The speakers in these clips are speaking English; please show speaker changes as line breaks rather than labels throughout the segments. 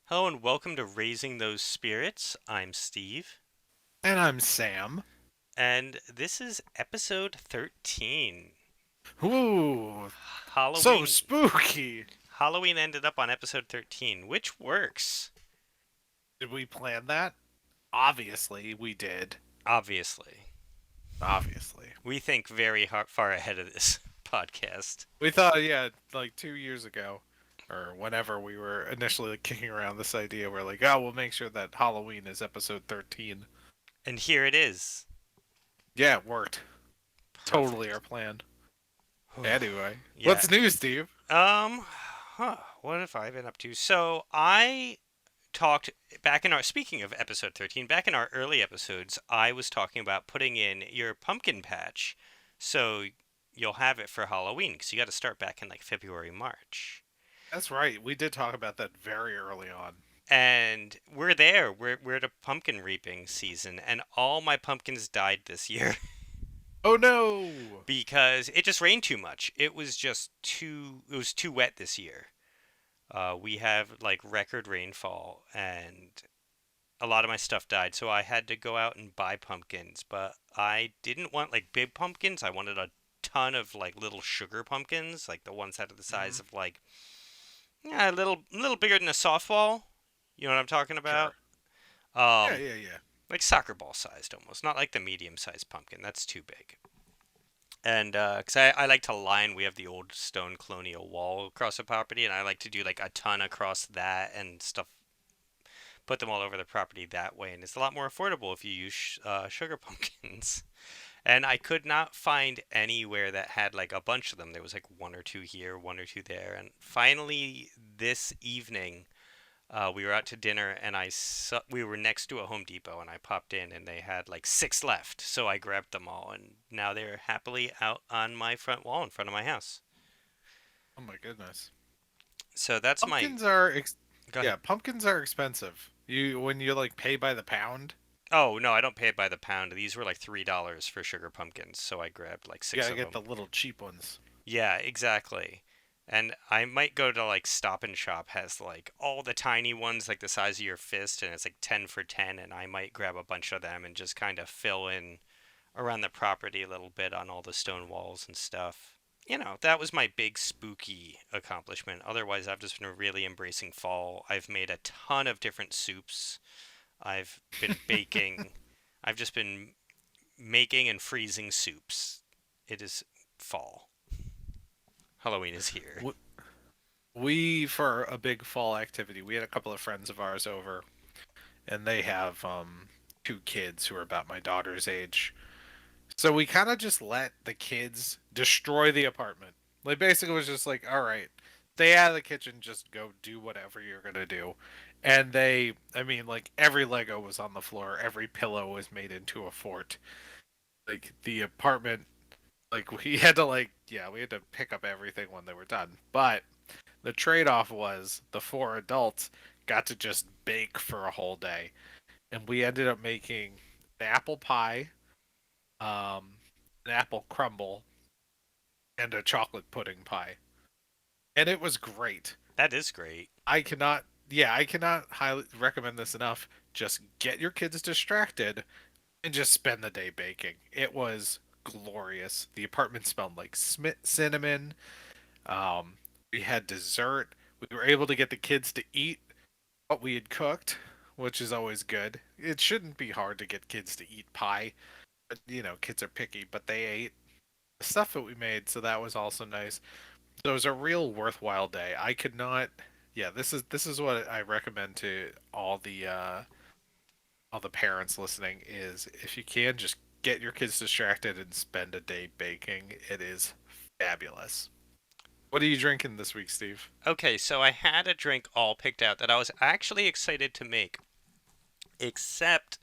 Hello and welcome to Raising Those Spirits. I'm Steve,
And I'm Sam.
and this is episode 13.
Ooh, so
Halloween
spooky.
Halloween ended up on episode 13, which works,
Did we plan that? Obviously, we did.
obviously.
Obviously.
We think very far ahead of this podcast.
We thought, yeah, like 2 years ago, or whenever we were initially kicking around this idea, we're like, oh, we'll make sure that Halloween is episode 13.
And here it is.
Yeah, it worked. Totally our
Perfect.
plan. Anyway,
Yeah.
what's new, Steve?
Um, what have I been up to? So I talked back in our speaking of episode 13, back in our early episodes, I was talking about putting in your pumpkin patch so you'll have it for Halloween because you got to start back in like February, March.
That's right. We did talk about that very early on.
And we're there. We're at a pumpkin reaping season, and all my pumpkins died this year
Oh no!
because it just rained too much. It was too wet this year. We have like record rainfall, and a lot of my stuff died, so I had to go out and buy pumpkins. But I didn't want like big pumpkins. I wanted a ton of like little sugar pumpkins, like the ones that are the
Hmm.
size of like yeah, a little bigger than a softball. You know what I'm talking about?
Sure. Yeah,
Um,
yeah, yeah.
like soccer ball sized almost, not like the medium sized pumpkin. That's too big. And because I like to line, we have the old stone colonial wall across the property, and I like to do like a ton across that and stuff, put them all over the property that way, and it's a lot more affordable if you use sugar pumpkins. And I could not find anywhere that had like a bunch of them. There was like one or two here, one or two there, and finally this evening we were out to dinner, and we were next to a Home Depot, and I popped in, and they had like six left, so I grabbed them all, and now they're happily out on my front wall in front of my house.
Oh my goodness.
So that's my.
Pumpkins are
Go ahead.
yeah, pumpkins are expensive. You when you like pay by the pound,
Oh no, I don't pay it by the pound. These were like $3 for sugar pumpkins, so I grabbed like
you
six
gotta
of
get
them.
the little cheap ones.
Yeah, exactly. And I might go to like Stop and Shop has like all the tiny ones like the size of your fist and it's like 10 for 10 and I might grab a bunch of them and just kind of fill in around the property a little bit on all the stone walls and stuff. That was my big spooky accomplishment. Otherwise, I've just been really embracing fall. I've made a ton of different soups. I've been baking. I've just been making and freezing soups. It is fall. Halloween is here.
W- We for a big fall activity, we had a couple of friends of ours over, and they have two kids who are about my daughter's age. So we kind of just let the kids destroy the apartment. Like basically was just like, all right, stay out of the kitchen, just go do whatever you're gonna do. And I mean, like every Lego was on the floor, every pillow was made into a fort. Like the apartment, like we had to yeah, we had to pick up everything when they were done. But the trade-off was the four adults got to just bake for a whole day, and we ended up making an apple pie, um, an apple crumble, and a chocolate pudding pie, and it was great.
That is great.
I cannot highly recommend this enough. Just get your kids distracted and just spend the day baking. It was glorious. The apartment smelled like cinnamon. Um, we had dessert. We were able to get the kids to eat what we had cooked, which is always good. It shouldn't be hard to get kids to eat pie, but kids are picky, but they ate the stuff that we made, so that was also nice. So it was a real worthwhile day. I could not. Yeah, this is what I recommend to all the parents listening is if you can just get your kids distracted and spend a day baking. It is fabulous. What are you drinking this week, Steve?
Okay, so I had a drink all picked out that I was actually excited to make, except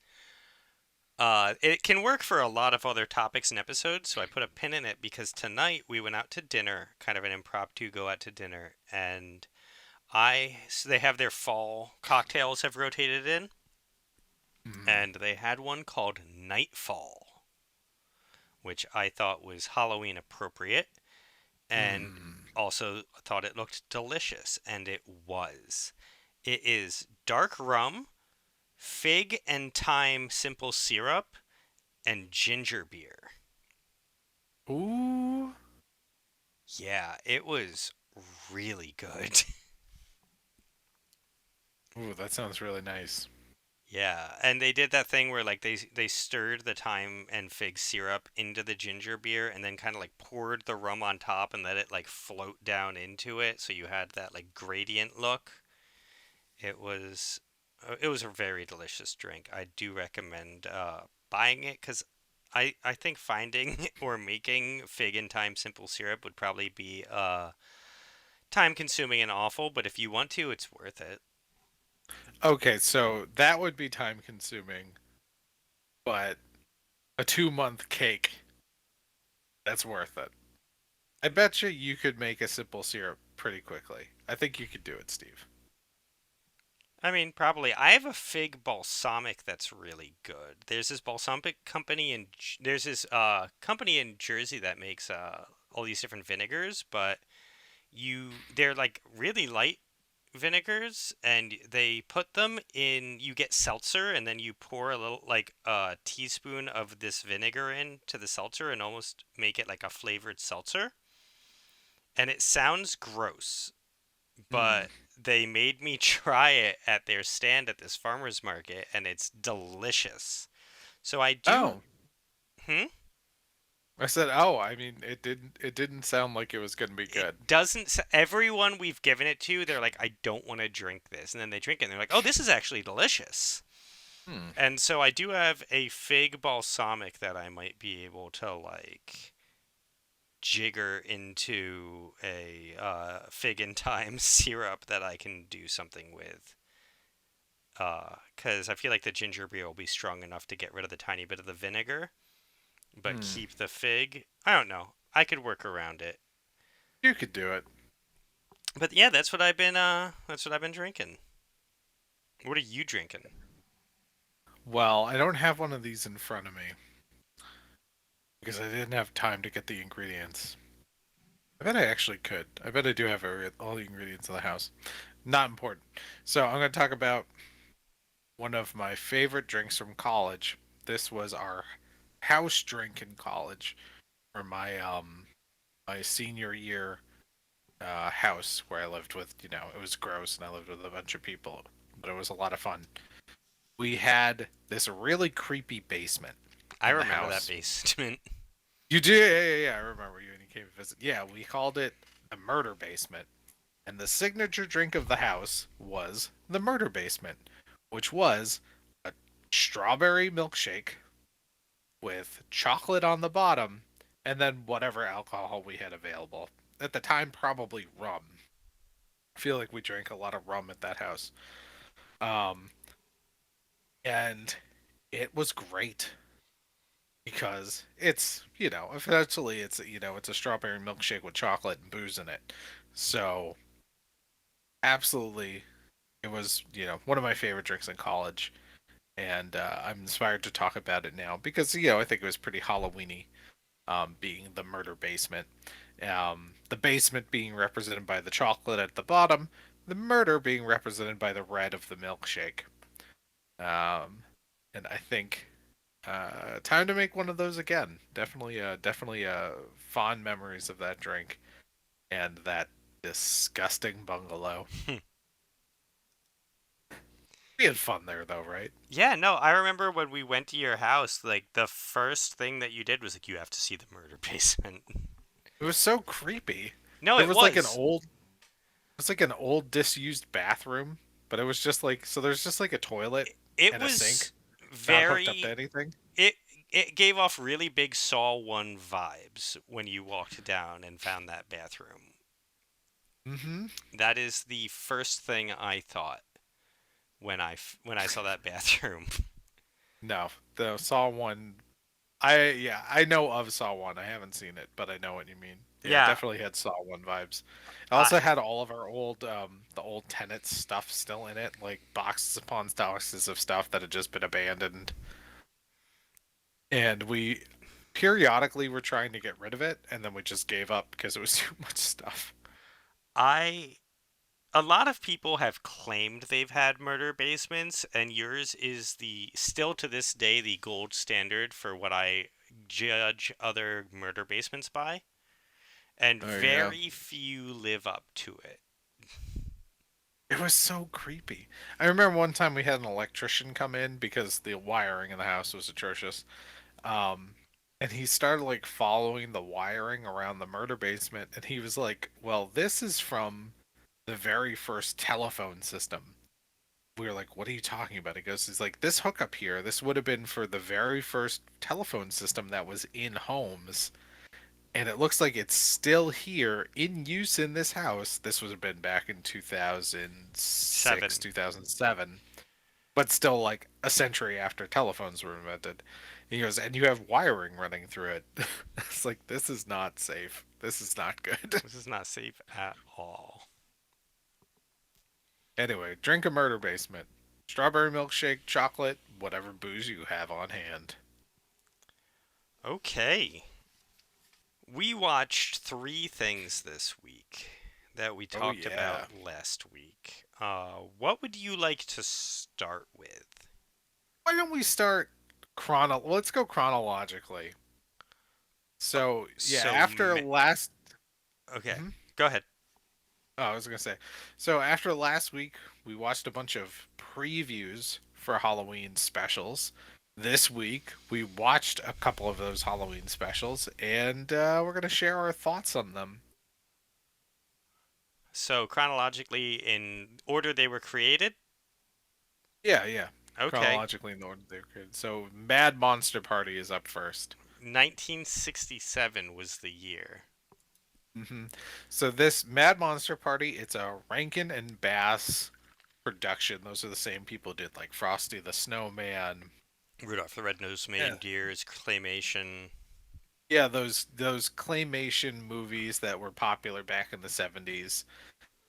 it can work for a lot of other topics and episodes, so I put a pin in it because tonight we went out to dinner, kind of an impromptu go out to dinner, and so they have their fall cocktails have rotated in,
Mm.
and they had one called Nightfall, which I thought was Halloween appropriate, and
Mm.
also thought it looked delicious, and it was. It is dark rum, fig and thyme simple syrup, and ginger beer.
Ooh,
Yeah, it was really good.
ooh, that sounds really nice.
Yeah, and they did that thing where like they stirred the thyme and fig syrup into the ginger beer and then kind of like poured the rum on top and let it like float down into it so you had that like gradient look. It was a very delicious drink. I do recommend buying it because I think finding or making fig and thyme simple syrup would probably be time consuming and awful, but if you want to, it's worth it.
Okay, so that would be time consuming, but a 2 month cake, that's worth it. I bet you could make a simple syrup pretty quickly. I think you could do it, Steve.
I mean, probably. I have a fig balsamic that's really good. There's this balsamic company there's this company in Jersey that makes all these different vinegars, but they're like really light vinegars and they put them in you get seltzer and then you pour a little like a teaspoon of this vinegar into the seltzer and almost make it like a flavored seltzer. And it sounds gross,
Hmm.
but they made me try it at their stand at this farmer's market and it's delicious. So I do.
Oh,
Hmm?
I said, oh, I mean, it didn't sound like it was gonna be
It
good.
everyone we've given it to, they're like, I don't want to drink this. And then they drink it and they're like, oh, this is actually delicious.
Hmm.
And so I do have a fig balsamic that I might be able to like jigger into a fig and thyme syrup that I can do something with. Because I feel like the ginger beer will be strong enough to get rid of the tiny bit of the vinegar, but
Hmm.
keep the fig. I don't know. I could work around it.
You could do it.
But yeah, that's what I've been drinking. What are you drinking?
Well, I don't have one of these in front of me because I didn't have time to get the ingredients. I bet I actually could. I bet I do have all the ingredients in the house. Not important. So I'm going to talk about one of my favorite drinks from college. This was our house drink in college for my senior year house where I lived with. It was gross and I lived with a bunch of people, but it was a lot of fun. We had this really creepy basement
I
in the
remember that
house.
basement.
You do? Yeah, yeah, yeah. I remember you when you came to visit. Yeah, we called it the murder basement. And the signature drink of the house was the murder basement, which was a strawberry milkshake with chocolate on the bottom and then whatever alcohol we had available. At the time, probably rum. I feel like we drank a lot of rum at that house. Um, and it was great because essentially it's a strawberry milkshake with chocolate and booze in it. So, absolutely, it was, one of my favorite drinks in college. And I'm inspired to talk about it now because I think it was pretty Halloweeny, being the murder basement. The basement being represented by the chocolate at the bottom, the murder being represented by the red of the milkshake. Um, and I think time to make one of those again. Definitely, fond memories of that drink and that disgusting bungalow. We had fun there though, right?
Yeah, no, I remember when we went to your house, like the first thing that you did was like you have to see the murder basement.
It was so creepy.
No,
There
it
was like an
was.
old It's like an old disused bathroom, but it was just like there's just like a toilet
It
and a sink,
was
not hooked up to
very
anything.
it it gave off really big Saw 1 vibes when you walked down and found that bathroom.
Mm-hmm.
That is the first thing I thought when I saw that bathroom.
No, the Saw one. I know of Saw one. I haven't seen it, but I know what you mean. Yeah, it
Yeah,
definitely had Saw one vibes. It
I
also had all of our the old Tenet stuff still in it, like boxes upon boxes of stuff that had just been abandoned, and we periodically were trying to get rid of it, and then we just gave up because it was too much stuff.
I a lot of people have claimed they've had murder basements, and yours is the still to this day the gold standard for what I judge other murder basements by, and
Oh yeah.
very few live up to it.
It was so creepy. I remember one time we had an electrician come in because the wiring in the house was atrocious. Um, and he started like following the wiring around the murder basement, and he was like, "Well, this is from the very first telephone system." We were like, "What are you talking about?" He goes, "He's like, this hookup here. This would have been for the very first telephone system that was in homes." And it looks like it's still here in use in this house. This would have been back in 2006,
7.
2007, but still like a century after telephones were invented. He goes, and you have wiring running through it. It's like, this is not safe. This is not good.
This is not safe at all.
Anyway, drink a murder basement. Strawberry milkshake, chocolate, whatever booze you have on hand.
Okay. We watched three things this week that we
Oh,
talked
yeah.
about last week. What would you like to start with?
Why don't we start let's go chronologically.
Uh,
So, yeah,
so,
after
me-
last.
okay,
Mhm.
go ahead.
Oh, I was gonna say. So after last week, we watched a bunch of previews for Halloween specials. This week, we watched a couple of those Halloween specials, and we're gonna share our thoughts on them.
So, chronologically, in order they were created?
Yeah, yeah.
Okay.
Chronologically in the order they're created. So, Mad Monster Party is up first.
1967 was the year.
hmm So this Mad Monster Party, it's a Rankin and Bass production. Those are the same people who did like Frosty the Snowman.
Rudolph the Red-Nosed Reindeer is claymation.
Yeah, those claymation movies that were popular back in the 70s,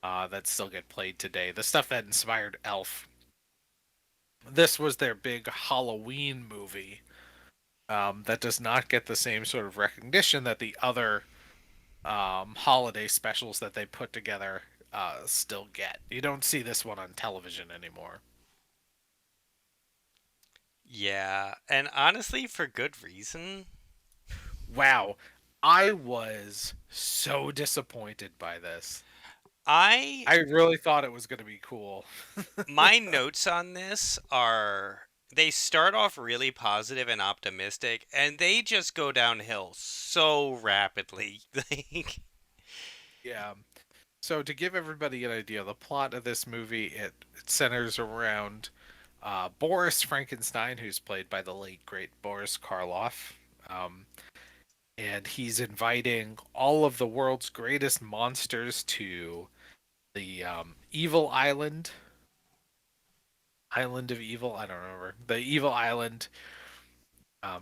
that still get played today. The stuff that inspired Elf. This was their big Halloween movie, that does not get the same sort of recognition that the other holiday specials that they put together still get. You don't see this one on television anymore.
Yeah, and honestly, for good reason.
Wow, I was so disappointed by this.
I
I really thought it was going to be cool.
My notes on this are they start off really positive and optimistic, and they just go downhill so rapidly. Like,
Yeah. So to give everybody an idea, the plot of this movie, it centers around Boris Frankenstein, who's played by the late great Boris Karloff, um, and he's inviting all of the world's greatest monsters to the Evil Island, Island of Evil. I don't remember the Evil Island,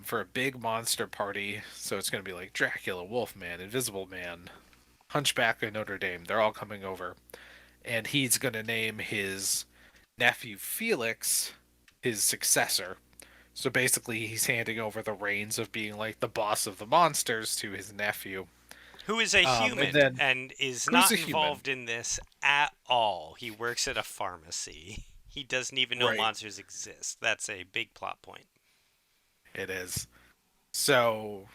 for a big monster party. So it's going to be like Dracula, Wolfman, Invisible Man, Hunchback of Notre Dame. They're all coming over, and he's going to name his nephew Felix his successor. So basically, he's handing over the reins of being like the boss of the monsters to his nephew.
who is a
And
human
then
and is
who's
not
a human?
involved in this at all. He works at a pharmacy. He doesn't even know
Right.
monsters exist. That's a big plot point.
It is. So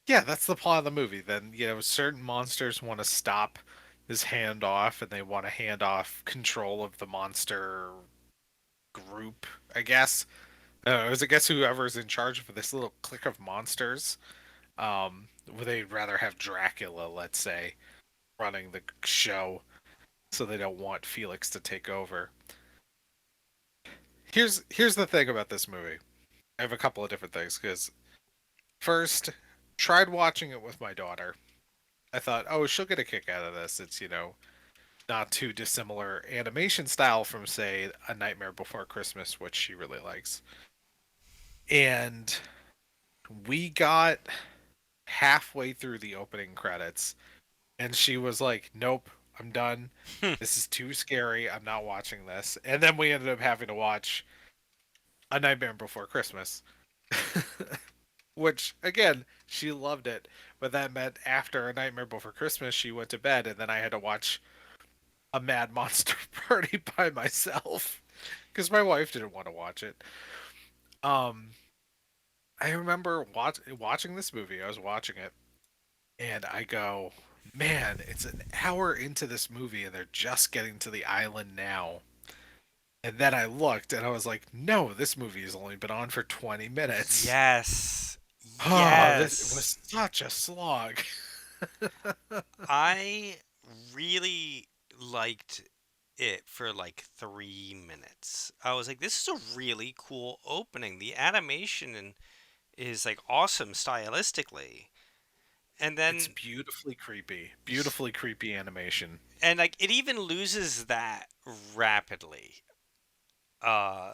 yeah, that's the plot of the movie. Then certain monsters want to stop this handoff, and they want to hand off control of the monster group. I guess. I guess whoever's in charge of this little clique of monsters. Would they'd rather have Dracula, let's say, running the show, so they don't want Felix to take over. Here's the thing about this movie. I have a couple of different things because first, tried watching it with my daughter. I thought, oh, she'll get a kick out of this. It's not too dissimilar animation style from say A Nightmare Before Christmas, which she really likes. And we got halfway through the opening credits, and she was like, "Nope, I'm done. This is too scary. I'm not watching this." And then we ended up having to watch A Nightmare Before Christmas, which again, she loved it. But that meant after A Nightmare Before Christmas, she went to bed, and then I had to watch a Mad Monster Party by myself because my wife didn't want to watch it. Um, I remember watching this movie. I was watching it, and I go, "Man, it's an hour into this movie, and they're just getting to the island now." And then I looked, and I was like, "No, this movie has only been on for 20 minutes."
Yes.
Oh, this
Yes.
was such a slog.
I really liked it for like 3 minutes. I was like, this is a really cool opening. The is like awesome stylistically. And
It's
then
beautifully creepy animation.
and like it even loses that rapidly.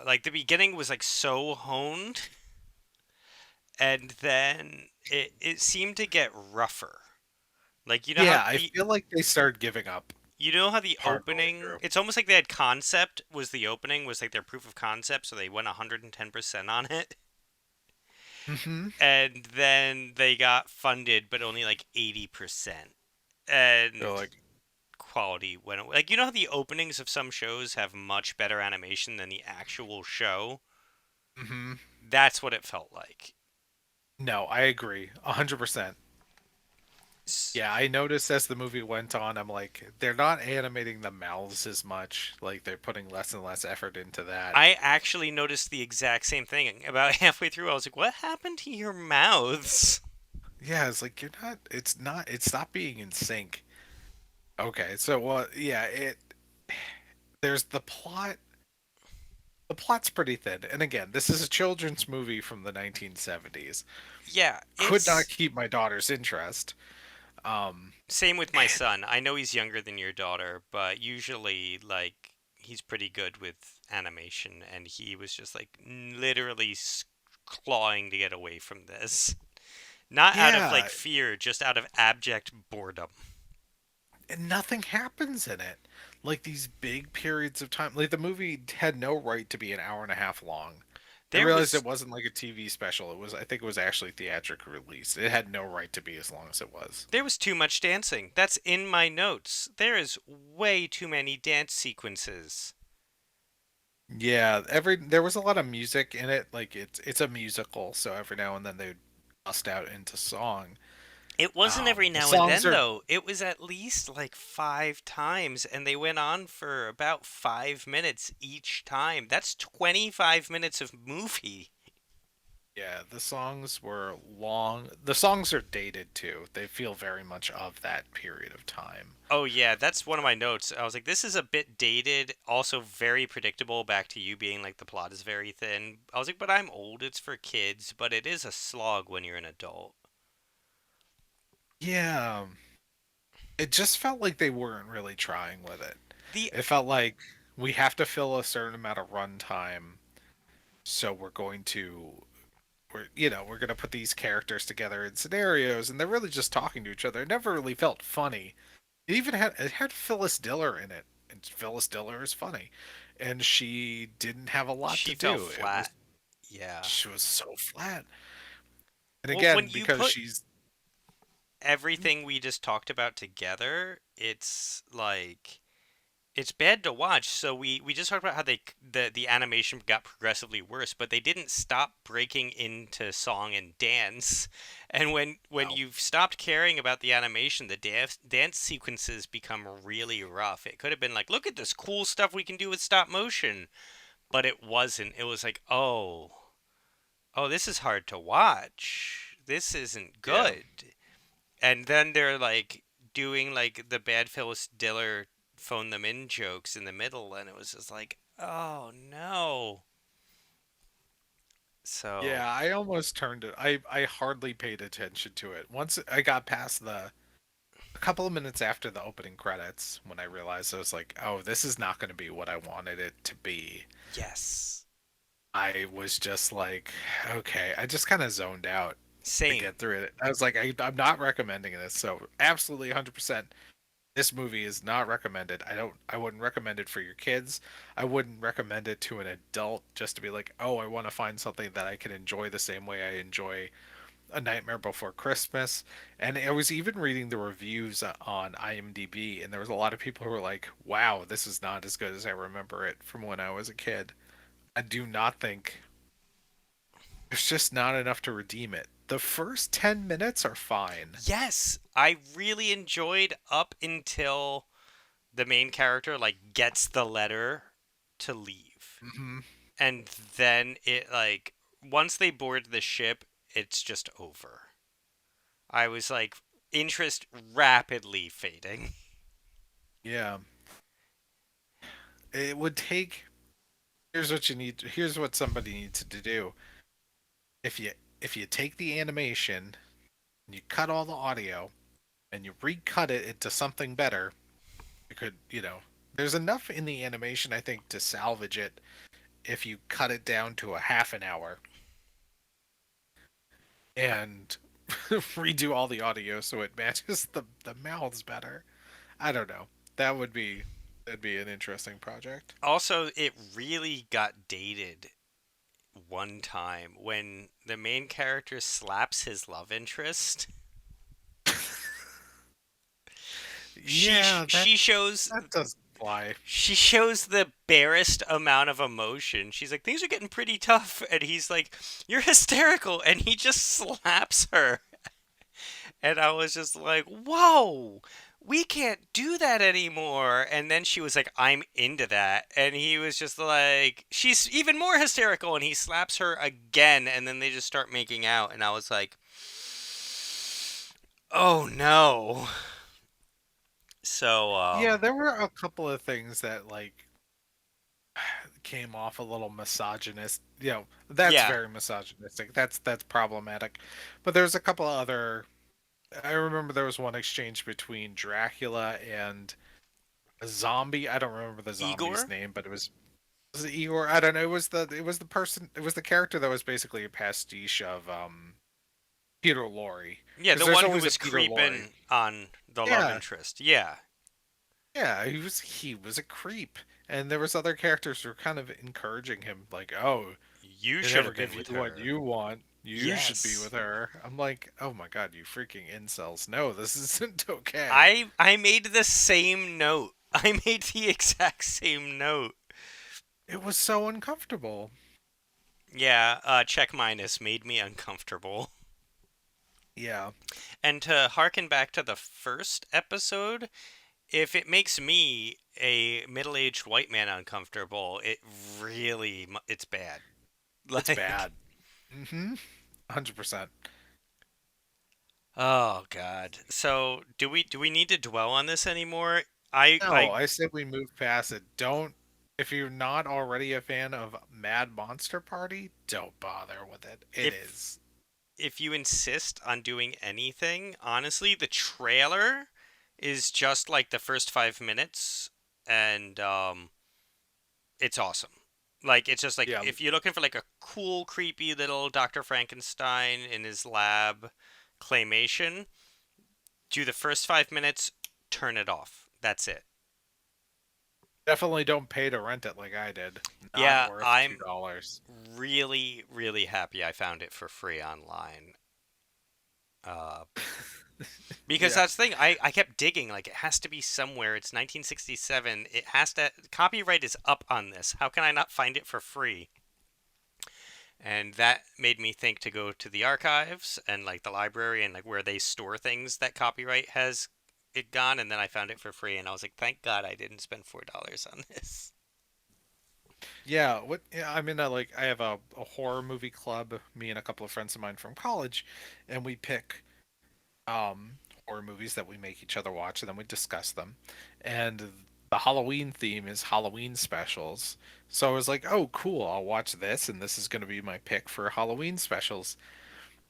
Like the beginning was like so honed, and then it seemed to get rougher. Like
Yeah, I feel like they started giving up
you know how the
partway
opening,
through.
it's almost like they had concept was the opening was like their proof of concept, so they went 110% on it.
Hmm.
And then they got funded but only like 80%.
They're
And
like,
quality went away. Like you know how the openings of some shows have much better animation than the actual show?
hmm.
That's what it felt like.
No, I agree, 100%.
S-
Yeah, I noticed as the movie went on, I'm like, they're not animating the mouths as much. Like they're putting less and less effort into that.
I actually noticed the exact same thing. About halfway through, I was like, what happened to your mouths?
Yeah, it's like you're not. It's not. It's not being in sync. Okay, so well, yeah, it. There's the plot. The plot's pretty thin, and again, this is a children's movie from the 1970s.
Yeah,
Could not
it's
keep my daughter's interest. Um,
same with my son. I know he's younger than your daughter, but usually, like, he's pretty good with animation, and he was just like literally clawing to get away from this. Not out of
yeah,
like fear, just out of abject boredom.
and nothing happens in it. Like these big periods of time. Like the movie had no right to be an hour and a half long. I
There
realized
was
it wasn't like a TV special. It was. I think it was actually theatrical release. It had no right to be as long as it was.
there was too much dancing. That's in my notes. There is way too many dance sequences.
Yeah, there was a lot of music in it. Like it's a musical, so every now and then they would bust out into song.
It wasn't every
The
now and
songs
then,
are
though. It was at least like 5 times, and they went on for about 5 minutes each time. That's 25 minutes of movie.
yeah, the songs were long. The songs are dated too. They feel very much of that period of time.
Oh, yeah, that's one of my notes. I was like, this is a bit dated, also very predictable, back to you being like, the plot is very thin. I was like, but I'm old, it's for kids, but it is a slog when you're an adult.
Yeah, it just felt like they weren't really trying with it.
The
It felt like we have to fill a certain amount of runtime, so we're going to put these characters together in scenarios, and they're really just talking to each other. It never really felt funny. It had Phyllis Diller in it, and Phyllis Diller is funny, and she didn't have a lot to
she fell
do. It was
flat. Yeah.
She was so flat, and
Well, when
again
you
because
put
she's
everything we just talked about together, it's like it's bad to watch. So we just talked about how the animation got progressively worse, but they didn't stop breaking into song and dance. And when
no,
you've stopped caring about the animation, the dance sequences become really rough. It could have been like, look at this cool stuff we can do with stop motion, but it wasn't. It was like, oh, this is hard to watch. This isn't
yeah,
good. And then they're like doing like the bad Phyllis Diller phone them in jokes in the middle, and it was just like, oh no. So
yeah. I almost turned it. I hardly paid attention to it once I got past the a couple of minutes after the opening credits when I realized I was like, oh, this is not going to be what I wanted it to be.
yes,
I was just like, okay, I just kind of zoned out to
same,
get through it. I was like, I'm not recommending this. So absolutely 100%. This movie is not recommended. I wouldn't recommend it for your kids. I wouldn't recommend it to an adult just to be like, oh, I want to find something that I can enjoy the same way I enjoy A Nightmare Before Christmas, and I was even reading the reviews on IMDb, and there was a lot of people who were like, "Wow, this is not as good as I remember it from when I was a kid." I do not think there's just not enough to redeem it. The first 10 minutes are fine.
Yes, I really enjoyed up until the main character like gets the letter to leave.
Hmm.
And then it like once they board the ship, it's just over. I was like interest rapidly fading.
Yeah. It would take here's what you need here's what somebody needs to do. If you take the animation and you cut all the audio and you recut it into something better, you could, there's enough in the animation I think to salvage it if you cut it down to a half an hour and redo all the audio so it matches the mouths better. I don't know. That'd be an interesting project.
Also, it really got dated one time when the main character slaps his love interest. She
Yeah,
she shows
that doesn't fly.
she shows the barest amount of emotion. She's like, things are getting pretty tough, and he's like, you're hysterical, and he just slaps her. And I was just like, whoa, we can't do that anymore. And then she was like, I'm into that. And he was just like, she's even more hysterical. And he slaps her again. And then they just start making out. And I was like, oh no. So,
Yeah, there were a couple of things that came off a little misogynist. That's
yeah.
very misogynistic. That's problematic. But there's a couple of other. I remember there was one exchange between Dracula and a zombie. I don't remember the zombie's
Igor?
name, but was it Igor? I don't know. It was the character that was basically a pastiche of Peter Lorre.
Yeah,
Because
the
there's
one who
always a
was
Peter Lorre.
creeping on the love
Yeah,
interest. Yeah.
yeah, he was a creep. And there was other characters who were kind of encouraging him, like, "Oh,
You
they
should
never
have been
give you
with
what
her.
you want. You should be
Yes.
with her." I'm like, "Oh my god, you freaking incels! No, this isn't okay."
I made the same note. I made the exact same note.
It was so uncomfortable.
Yeah, check minus made me uncomfortable.
Yeah,
And to harken back to the first episode, if it makes me a middle-aged white man uncomfortable, it's bad.
it's
Like,
bad. Mm-hmm. 100%.
oh god. So, do we need to dwell on this anymore? I
No,
I
I said we move past it. Don't. If you're not already a fan of Mad Monster Party, don't bother with it. It
if
is.
if you insist on doing anything, honestly, the trailer is just like the first 5 minutes, and it's awesome. Like it's just like
Yeah,
if you're looking for like a cool, creepy little Dr. Frankenstein in his lab claymation, do the first 5 minutes, turn it off. That's it.
definitely don't pay to rent it like I did. Not
Yeah,
worth
I'm
$2.
really, really happy I found it for free online. Uh, because
Yeah.
that's the thing. I kept digging. Like, it has to be somewhere. It's 1967. It has to. Copyright is up on this. How can I not find it for free? And that made me think to go to the archives and like the library and like where they store things that copyright has it gone. And then I found it for free. And I was like, thank God I didn't spend $4 on this.
Yeah, what yeah, I'm in a I have a horror movie club, me and a couple of friends of mine from college, and we pick um horror movies that we make each other watch and then we discuss them. And the Halloween theme is Halloween specials. So I was like, "Oh, cool. I'll watch this and this is going to be my pick for Halloween specials."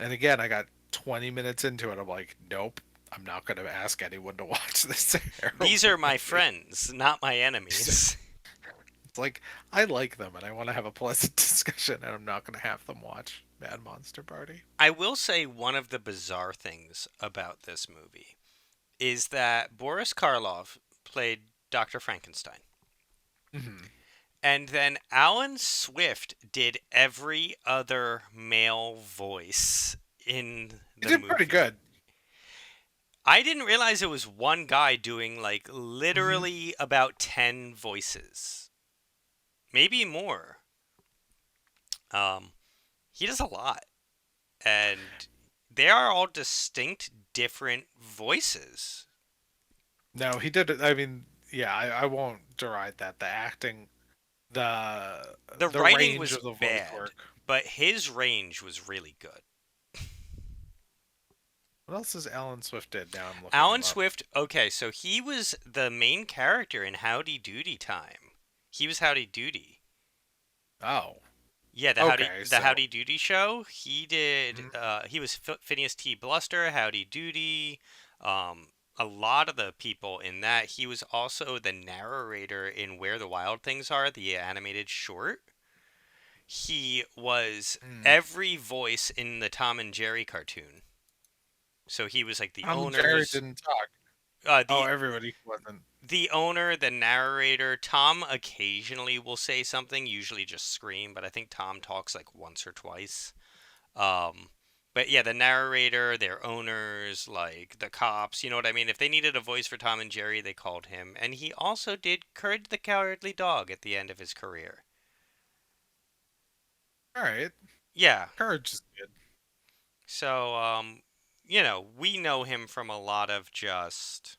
And again, I got 20 minutes into it. I'm like, "Nope. I'm not going to ask anyone to watch this
These
terrible
are my
movie."
friends, not my
It's
enemies.
like I like them and I want to have a pleasant discussion and I'm not going to have them watch Mad Monster Party.
I will say one of the bizarre things about this movie is that Boris Karloff played Dr. Frankenstein.
Hmm.
And then Alan Swift did every other male voice in
He
the
did pretty
movie.
good.
I didn't realize it was one guy doing like
Hmm.
literally about 10 voices, maybe more. Um, he does a lot, and they are all distinct, different voices.
No, he did it. I mean, yeah, I won't deride that. The acting,
The
the
writing
range
was
of the voice
bad,
work.
but his range was really good.
What else has Alan Swift did? Now I'm looking
Alan
him up.
Swift, okay, so he was the main character in Howdy Doody Time. He was Howdy Doody.
Oh,
Yeah,
okay.
the
So,
Howdy Doody show. He did.
mhm.
He was Phineas T. Bluster, Howdy Doody. A lot of the people in that. He was also the narrator in Where the Wild Things Are, the animated short. He was
Mm.
every voice in the Tom and Jerry cartoon. So he was like the
Tom and Jerry
owners,
didn't talk.
uh,
Oh,
the
everybody wasn't.
the owner, the narrator. Tom occasionally will say something, usually just scream, but I think Tom talks like once or twice. Um, but yeah, the narrator, their owners, like the cops, you know what I mean? If they needed a voice for Tom and Jerry, they called him. And he also did Courage the Cowardly Dog at the end of his career.
All right,
Yeah.
Courage is good.
So, we know him from a lot of just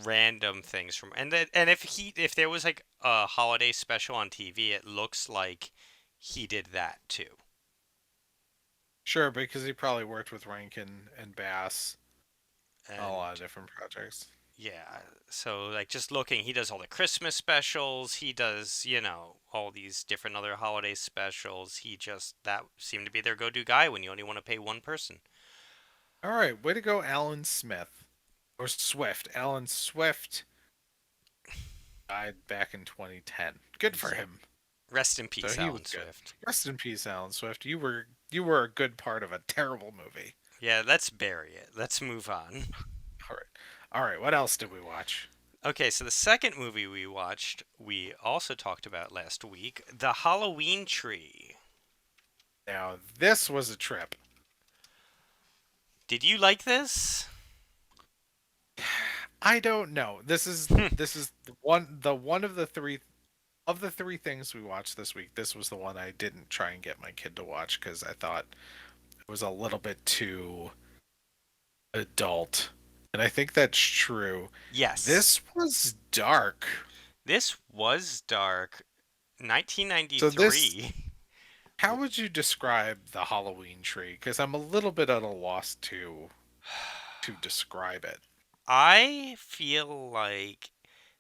random things from and if there was like a holiday special on TV, it looks like he did that too.
Sure, because he probably worked with Rankin and Bass on a
And
lot of different projects.
yeah, so like just looking, he does all the Christmas specials, he does, all these different other holiday specials. He just that seemed to be their go-to guy when you only want to pay one person.
All right, way to go, Alan Smith or Swift. Alan Swift died back in 2010. Good for
Yep.
him.
Rest in
So
peace,
he was
Alan
good.
Swift.
Rest in peace, Alan Swift. You were a good part of a terrible movie.
Yeah, let's bury it. Let's move on.
All right. All right, what else did we watch?
Okay, so the second movie we watched, we also talked about last week, The Halloween Tree.
Now, this was a trip.
Did you like this?
I don't know. This is
Hmm.
this is the one of the three things we watched this week. This was the one I didn't try and get my kid to watch because I thought it was a little bit too adult. And I think that's true.
Yes.
This was dark.
This was dark.
So this
1993.
how would you describe the Halloween tree? Because I'm a little bit at a loss to describe it.
I feel like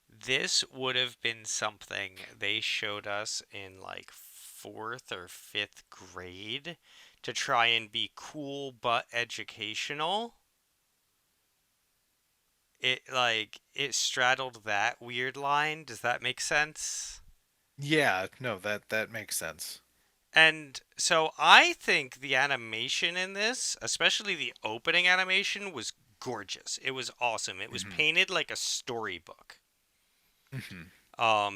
this would have been something they showed us in like fourth or fifth grade to try and be cool but educational. It straddled that weird line. Does that make sense?
Yeah, no, that makes sense.
And so I think the animation in this, especially the opening animation, was gorgeous. It was awesome. It was
Hmm.
painted like a storybook.
Hmm.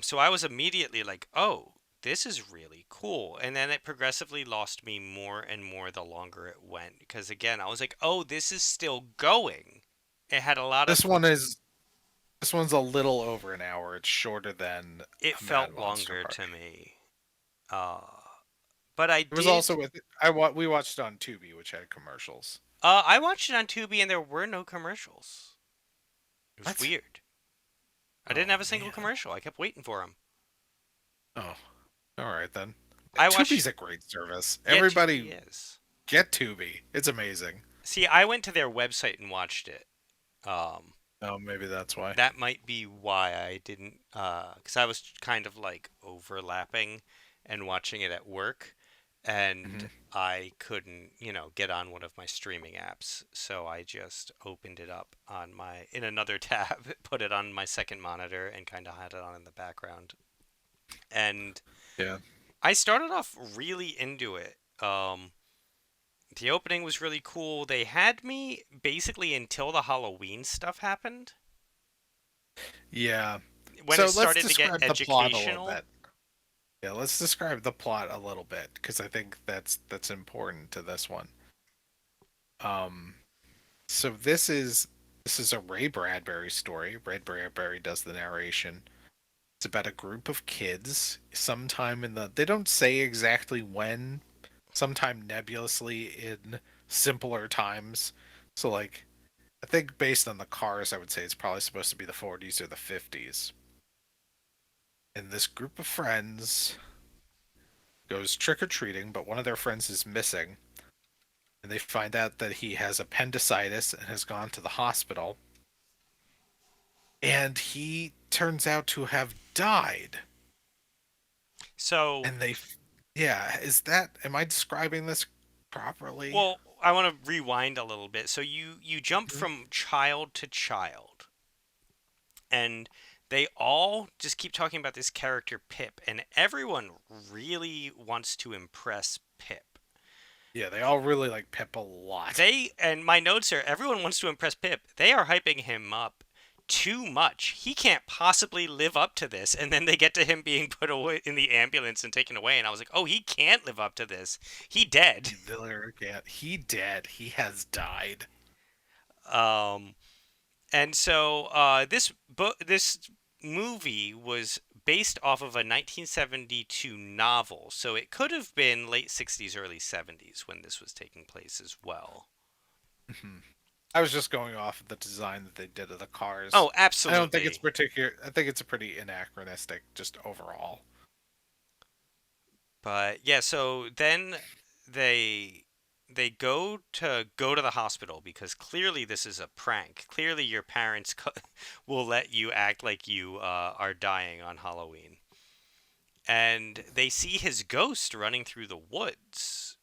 So I was immediately like, "Oh, this is really cool." And then it progressively lost me more and more the longer it went because again, I was like, "Oh, this is still going." It had a lot
This
of
one is this one's a little over an hour. It's shorter than
it
a Mad
felt
Monster
longer
Park.
to me. Uh but I
It was
did
also with we watched it on Tubi, which had commercials.
I watched it on Tubi and there were no commercials. It was
What?
weird. I didn't
Oh
have a single
man.
commercial. I kept waiting for them.
Oh, all right then.
I
Tubi's
watched.
a great service.
Yeah,
Everybody
Tubi is.
get Tubi. It's amazing.
See, I went to their website and watched it. Um,
Oh, maybe that's why.
that might be why I didn't, because I was kind of like overlapping and watching it at work, and
Hmm.
I couldn't, get on one of my streaming apps, so I just opened it up in another tab, put it on my second monitor, and kind of had it on in the background. And
Yeah.
I started off really into it. The opening was really cool. They had me basically until the Halloween stuff happened.
Yeah.
When it
So let's
started to get
describe the plot a little
educational,
bit. Yeah, let's describe the plot a little bit because I think that's important to this one. Um, so this is a Ray Bradbury story. Ray Bradbury does the narration. It's about a group of kids sometime in the they don't say exactly when, sometime nebulously in simpler times. So like I think based on the cars I would say it's probably supposed to be the 40s or the 50s. And this group of friends goes trick or treating, but one of their friends is missing. And they find out that he has appendicitis and has gone to the hospital. And he turns out to have died.
So,
And yeah, is that, am I describing this properly?
well, I want to rewind a little bit. So you jump
Mhm.
from child to child, and they all just keep talking about this character Pip, and everyone really wants to impress Pip.
Yeah, they all really like Pip a lot.
They and my notes are everyone wants to impress Pip. They are hyping him up too much. He can't possibly live up to this. And then they get to him being put away in the ambulance and taken away, and I was like, "Oh, he can't live up to this. He dead."
He literally can't. He dead. He has died.
Um and so this movie was based off of a 1972 novel. So it could have been late 60s early 70s when this was taking place as well.
Mhm. I was just going off of the design that they did of the cars.
Oh,
I don't think it's
absolutely.
particular. I think it's a pretty anachronistic, just overall.
But yeah, so then they they go to the hospital because clearly this is a prank. Clearly your parents will let you act like you are dying on Halloween. And they see his ghost running through the woods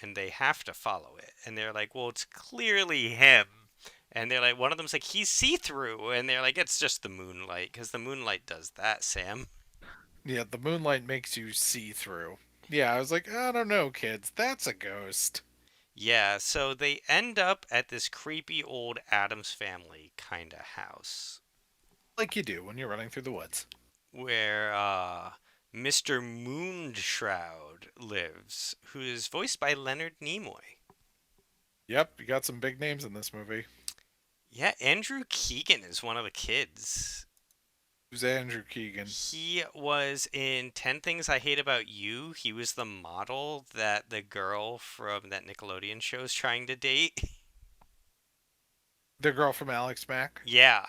and they have to follow it. And they're like, "Well, it's clearly him." And they're like, one of them's like, "He's see-through." And they're like, "It's just the moonlight because the moonlight does that, Sam."
Yeah, the moonlight makes you see through. Yeah, I was like, I don't know, kids. That's a ghost.
Yeah, so they end up at this creepy old Adams family kind of house
Like you do when you're running through the woods.
where Mr. Moonshroud lives, who is voiced by Leonard Nimoy.
Yep, you got some big names in this movie.
Yeah, Andrew Keegan is one of the kids.
Who's Andrew Keegan?
He was in 10 Things I Hate About You. He was the model that the girl from that Nickelodeon show is trying to date.
The girl from Alex Mack?
Yeah,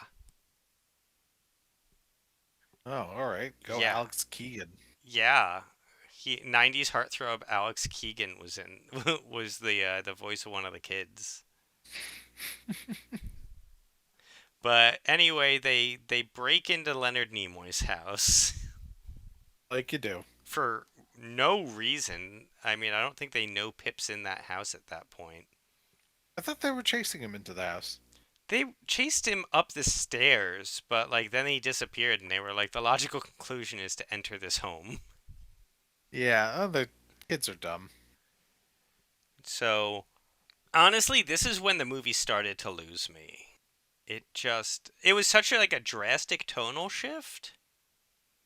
Oh, alright. Go
yeah.
Alex Keegan.
Yeah, he 90s heartthrob Alex Keegan was in was the voice of one of the kids. But anyway, they break into Leonard Nimoy's house
Like you do.
for no reason. I mean, I don't think they know Pip's in that house at that point.
I thought they were chasing him into the house.
They chased him up the stairs, but like then he disappeared and they were like the logical conclusion is to enter this home.
Yeah, oh, the kids are dumb.
So, honestly, this is when the movie started to lose me. It was such a like a drastic tonal shift.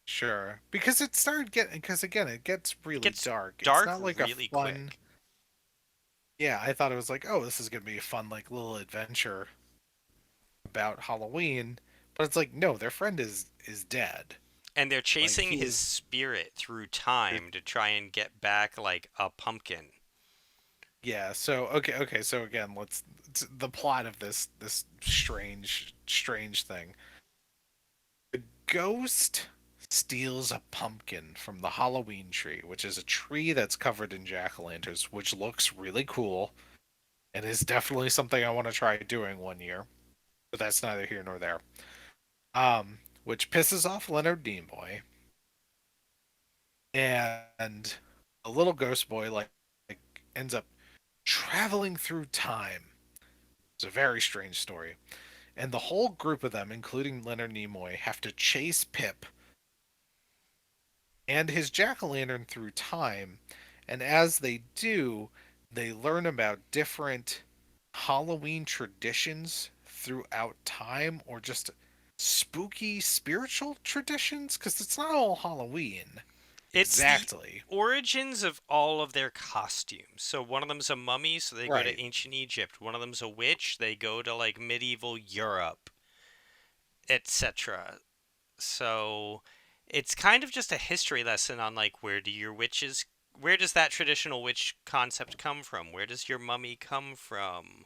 Sure. Because it started getting, because again, it gets
It
really
gets
dark. It's
dark
not like a
really
fun.
quick.
Yeah, I thought it was like, oh, this is gonna be a fun, like, little adventure about Halloween. But it's like, no, their friend is dead.
And they're
Like,
chasing
he
his
is.
spirit through time to try and get back like a pumpkin.
Yeah, so, okay, so again, the plot of this strange thing. The ghost steals a pumpkin from the Halloween tree, which is a tree that's covered in jack-o'-lanterns, which looks really cool and is definitely something I want to try doing one year. But that's neither here nor there. Which pisses off Leonard Nimoy, and a little ghost boy like ends up traveling through time. It's a very strange story. And the whole group of them, including Leonard Nimoy, have to chase Pip and his jack o' lantern through time. And as they do, they learn about different Halloween traditions throughout time, or just spooky spiritual traditions, because it's not all Halloween.
It's the
Exactly.
origins of all of their costumes. So one of them's a mummy, so they go to
Right.
ancient Egypt. One of them's a witch, they go to like medieval Europe, etc. So it's kind of just a history lesson on like where does that traditional witch concept come from? Where does your mummy come from?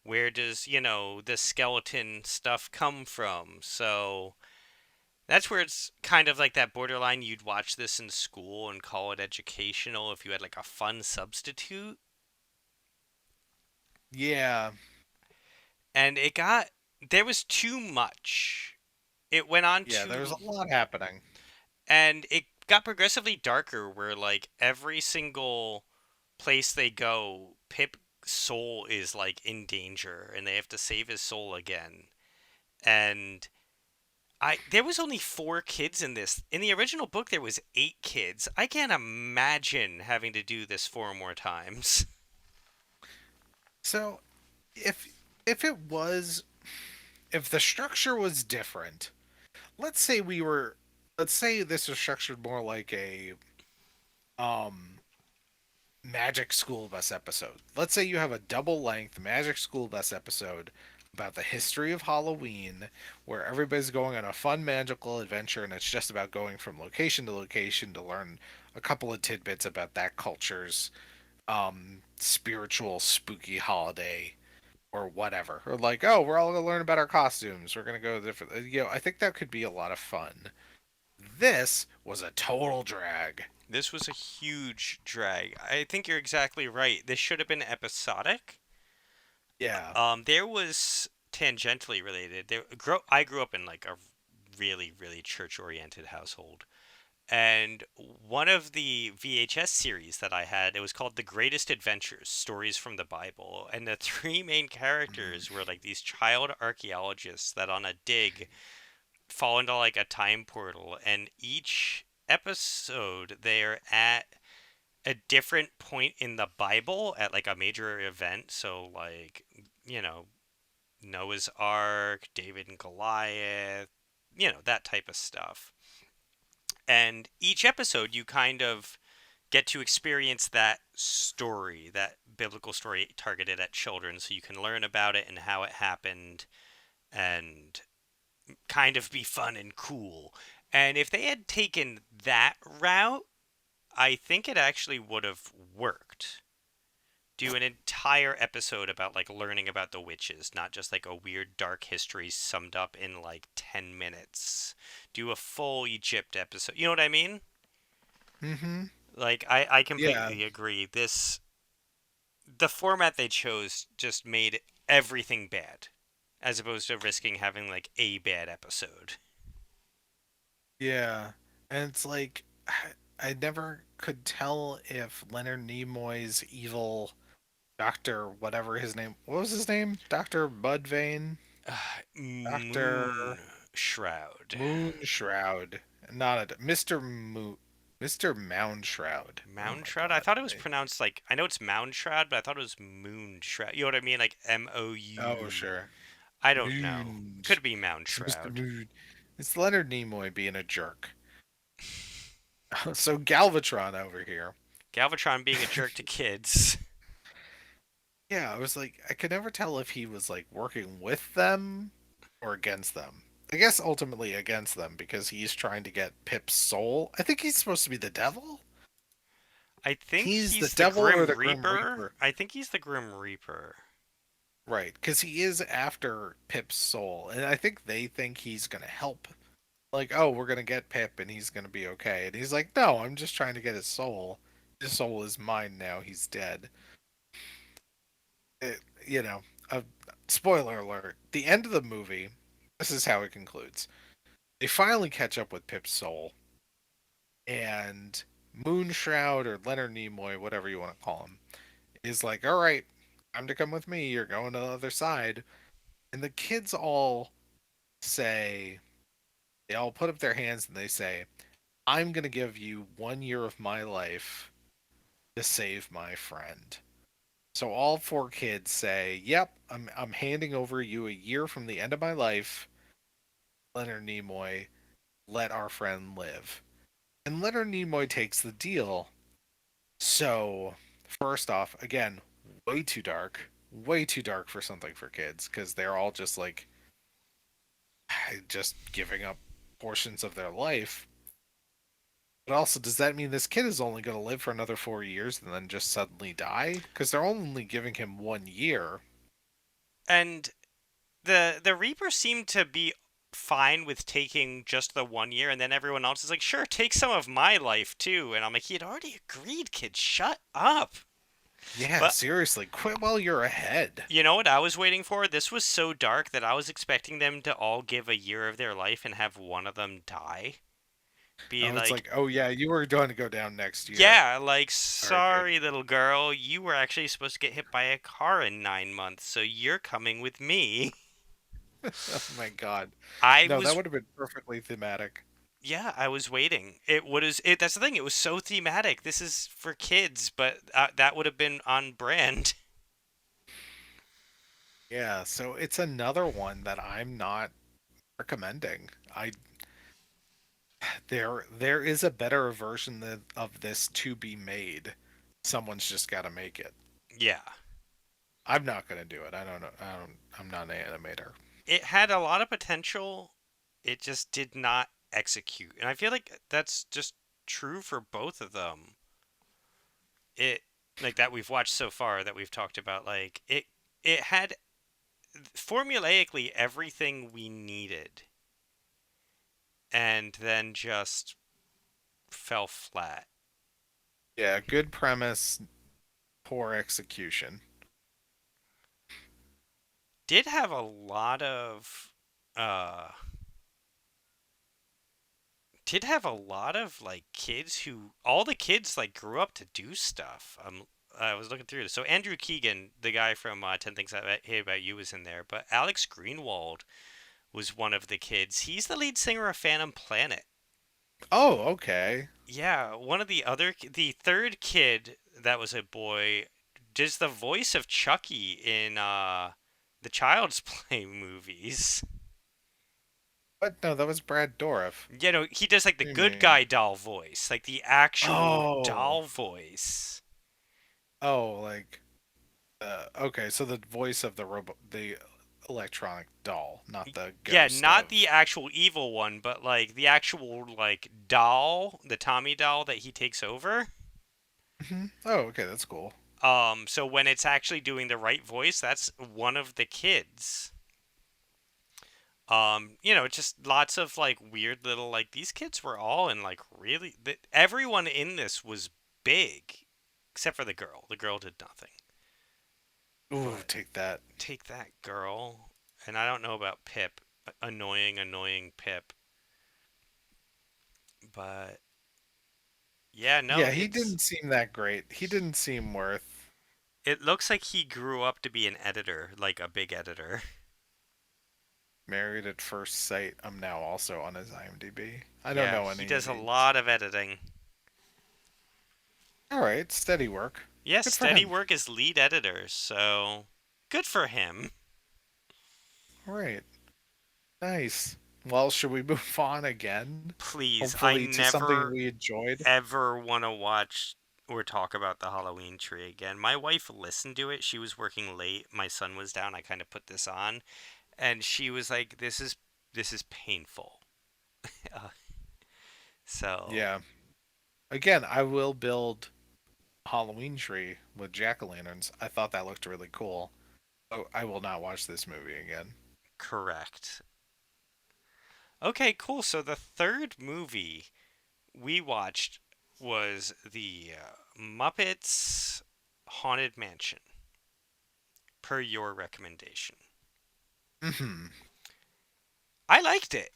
Where does, the skeleton stuff come from? So that's where it's kind of like that borderline. You'd watch this in school and call it educational if you had like a fun substitute.
Yeah.
And there was too much. It went on
Yeah, there's
too,
a lot happening.
and it got progressively darker where like every single place they go, Pip's soul is like in danger and they have to save his soul again. And there was only 4 kids in this. In the original book there was 8 kids. I can't imagine having to do this 4 more times.
So, if if it was if the structure was different, let's say let's say this was structured more like a um Magic School Bus episode. Let's say you have a double length Magic School Bus episode about the history of Halloween, where everybody's going on a fun magical adventure and it's just about going from location to location to learn a couple of tidbits about that culture's spiritual spooky holiday or whatever. Or like, oh, we're all gonna learn about our costumes. We're gonna go different. I think that could be a lot of fun. This was a total drag.
This was a huge drag. I think you're exactly right. This should have been episodic.
Yeah.
There was tangentially related. I grew up in like a really, really church-oriented household. And one of the VHS series that I had, it was called The Greatest Adventures, Stories from the Bible. And the three main
Mm.
characters were like these child archaeologists that on a dig fall into like a time portal. And each episode, they're at a different point in the Bible at like a major event. So, like, you know, Noah's Ark, David and Goliath, that type of stuff. And each episode, you kind of get to experience that story, that biblical story targeted at children, so you can learn about it and how it happened and kind of be fun and cool. And if they had taken that route, I think it actually would have worked. Do an entire episode about like learning about the witches, not just like a weird dark history summed up in like 10 minutes. Do a full Egypt episode. You know what I mean?
Mm-hmm.
Like I
Yeah.
completely agree. The format they chose just made everything bad as opposed to risking having like a bad episode.
Yeah. And it's like I never could tell if Leonard Nimoy's evil Doctor whatever his name what was his name? Dr. Mudvayne? Dr.
Moon Shroud.
Moonshroud. Not a Mr. Mr. Moundshroud. Oh
Mound
my
Shroud? I
god.
thought it was pronounced like I know it's Mound Shroud, but I thought it was Moon Shroud. You know what I mean? Like
Oh
MOU.
sure.
I don't know.
Moons.
Could be Mound
It's Mr.
Shroud.
Moon. It's Leonard Nimoy being a jerk. So Galvatron over here.
Galvatron being a jerk to kids.
Yeah, I was like, I could never tell if he was like working with them or against them. I guess ultimately against them because he's trying to get Pip's soul. I think he's supposed to be the devil.
I think
He's the
he's the
devil or
Grim
the Grim
Reaper.
Reaper.
I think he's the Grim Reaper.
Right, because he is after Pip's soul, and I think they think he's gonna help. Like, oh, we're gonna get Pip, and he's gonna be okay. And he's like, no, I'm just trying to get his soul. His soul is mine now. He's dead. It, you know, a spoiler alert. The end of the movie. This is how it concludes. They finally catch up with Pip's soul, and Moonshroud or Leonard Nimoy, whatever you want to call him, is like, all right, time to come with me. You're going to the other side. And the kids all say, they all put up their hands and they say, I'm going to give you 1 year of my life to save my friend. So all 4 kids say, yep, I'm handing over you a year from the end of my life. Leonard Nimoy, let our friend live. And Leonard Nimoy takes the deal. So, first off, again, way too dark. Way too dark for something for kids because they're all just like just giving up portions of their life. But also, does that mean this kid is only going to live for another 4 years and then just suddenly die? Because they're only giving him 1 year.
And the Reaper seemed to be fine with taking just the 1 year, and then everyone else is like, sure, take some of my life too. And I'm like, he had already agreed, kid, shut up.
Yeah,
But
seriously, quit while you're ahead.
you know what I was waiting for? This was so dark that I was expecting them to all give a year of their life and have one of them die. Be
Oh, it's
like,
like, oh yeah, you were going to go down next year.
yeah, like,
Sorry, kid.
sorry, little girl, you were actually supposed to get hit by a car in 9 months, so you're coming with me.
Oh my god.
I
No, that
was
would have been perfectly thematic.
Yeah, I was waiting. That's the thing. It was so thematic. This is for kids, but that would have been on brand.
Yeah, so it's another one that I'm not recommending. I there is a better version of this to be made. Someone's just got to make it.
Yeah.
I'm not going to do it. I don't know. I'm not an animator.
It had a lot of potential. It just did not execute. And I feel like that's just true for both of them. It like that we've watched so far that we've talked about like it had formulaically everything we needed and then just fell flat.
Yeah, good premise, poor execution.
Did have a lot of uh did have a lot of like kids who all the kids like grew up to do stuff. I was looking through this. So Andrew Keegan, the guy from 10 Things I Hate About You was in there, but Alex Greenwald was one of the kids. He's the lead singer of Phantom Planet.
Oh, okay.
Yeah, the third kid that was a boy does the voice of Chucky in the Child's Play movies.
But no, that was Brad Dourif.
You know, he does like the
What do you
good
mean?
guy doll voice, like the actual
Oh,
doll voice.
oh, like okay. So the voice of the electronic doll, not the
Yeah,
ghost
not
of.
the actual evil one, but like the actual like doll, the Tommy doll that he takes over.
Oh, okay, that's cool.
So when it's actually doing the right voice, that's one of the kids. Just lots of like weird little like these kids were all in like everyone in this was big except for the girl. The girl did nothing.
Ooh,
But
take that.
take that girl. And I don't know about Pip. Annoying, annoying Pip. But yeah, no,
Yeah, he didn't seem that great. He didn't seem worth.
it looks like he grew up to be an editor, like a big editor.
Married at First Sight. I'm now also on his IMDb. I don't
Yeah,
know
he
any of
does a
these.
lot of editing.
All right, steady work.
Yes,
Good for
steady
him.
work as lead editor, so good for him.
All right, nice. Well, should we move on again?
Please, I
Hopefully to something
never
we enjoyed.
ever want to watch or talk about the Halloween tree again. My wife listened to it. She was working late. My son was down. I kind of put this on, and she was like, "This is painful." Uh, so
Yeah. Again, I will build a Halloween tree with jack-o'-lanterns. I thought that looked really cool. Oh, I will not watch this movie again.
correct. Okay, cool. So the third movie we watched was the Muppets Haunted Mansion, per your recommendation.
Hmm.
I liked it.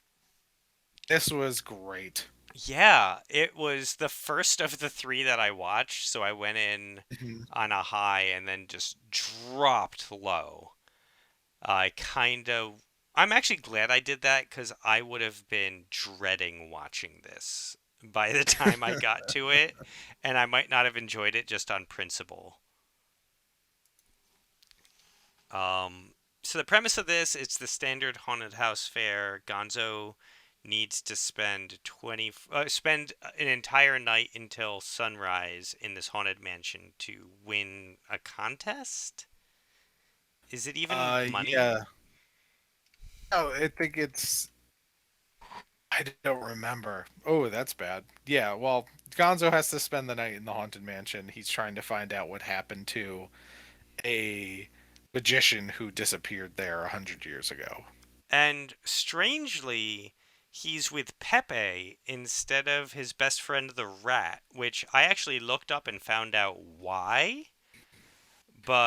This was great.
Yeah, it was the first of the three that I watched, so I went in
Mhm.
on a high and then just dropped low. I kind of. I'm actually glad I did that because I would have been dreading watching this by the time I got to it, and I might not have enjoyed it just on principle. So the premise of this, it's the standard haunted house fare. Gonzo needs to spend an entire night until sunrise in this haunted mansion to win a contest. Is it even money?
Yeah. Oh, I think it's. I don't remember. Oh, that's bad. Yeah, well, Gonzo has to spend the night in the haunted mansion. He's trying to find out what happened to a magician who disappeared there 100 years ago.
And strangely, he's with Pepe instead of his best friend the rat, which I actually looked up and found out why.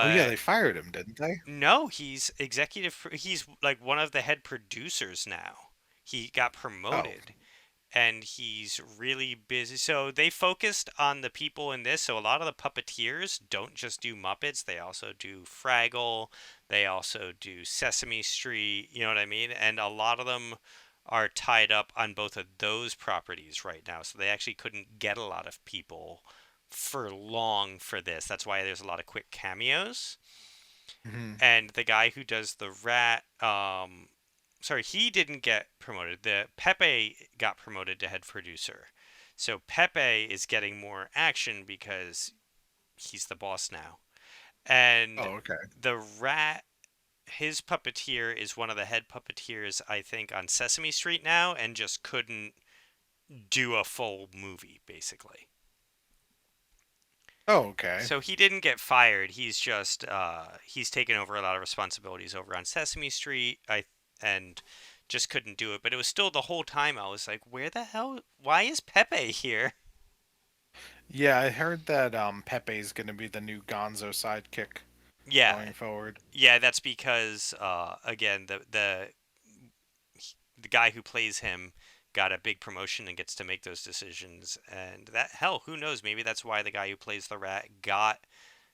Oh yeah,
But
they fired him, didn't they?
no, he's like one of the head producers now. He got
Oh.
promoted and he's really busy. So they focused on the people in this. So a lot of the puppeteers don't just do Muppets, they also do Fraggle, they also do Sesame Street, you know what I mean? And a lot of them are tied up on both of those properties right now. So they actually couldn't get a lot of people for long for this. That's why there's a lot of quick cameos.
Hmm.
And the guy who does the rat, sorry, he didn't get promoted. The Pepe got promoted to head producer. So Pepe is getting more action because he's the boss now. And
Oh, okay.
the rat, his puppeteer is one of the head puppeteers, I think, on Sesame Street now, and just couldn't do a full movie, basically.
Oh, okay.
So he didn't get fired. He's just he's taken over a lot of responsibilities over on Sesame Street. And just couldn't do it. But it was still the whole time I was like, where the hell? Why is Pepe here?
Yeah, I heard that Pepe's gonna be the new Gonzo sidekick
Yeah,
going forward.
yeah. That's because again the guy who plays him got a big promotion and gets to make those decisions. And that hell, who knows? Maybe that's why the guy who plays the rat got